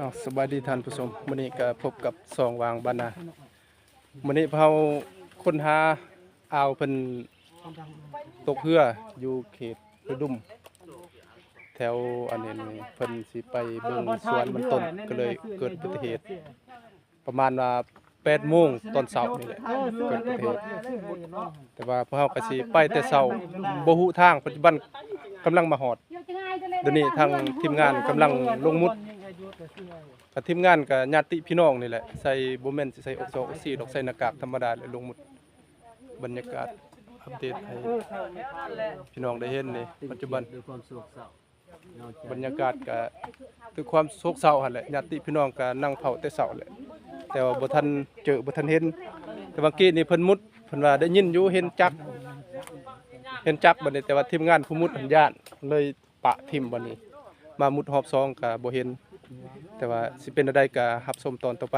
สวัสดีท่านผู้ชมมื้อนี้ก็พบกับสองวางบ้านนามื้อนี้เราค้นหาอ่าวเพิ่นตกเรืออยู่เขตระดุมแถวอันนี้นี่เพิ่นสิไปเบิ่งสวนมันต้นก็เลยเกิดอุบัติเหตุประมาณว่า8โมงตอนเช้านี่แหละเกิดอุบัติเหตุแต่ว่าพวกเราก็สิไปแต่เช้าบ่ฮู้ทางปัจจุบันกำลังมาฮอดเดี๋ยวนี้ทางทีมงานกำลังลงมุดกับทีมงานกับญาติพี่น้องนี่แหละใส่บ่แม่นสิใส่ออกซอกออกซีดอกใส่หน้ากากธรรมดาเลยลงมุดบรรยากาศอัปเดตให้พี่น้องได้เห็นนี่ปัจจุบันบรรยากาศก็คือความโศกเศร้าหั่นแหละญาติพี่น้องก็นั่งเผาแต่เช้าแหละแต่ว่าบ่ทันเจอบ่ทันเห็นแต่เมื่อกี้นี่เพิ่นมุดเพิ่นว่าได้ยินอยู่เห็นจักบัดนี้แต่ว่าทีมงานผู้มุดเพิ่นย้านเลยปะทิ่มบัดนี้มามุดรอบ2ก็บ่เห็นแต่ว่าสิเป็นจั่งใดก็รับชมตอนต่อไป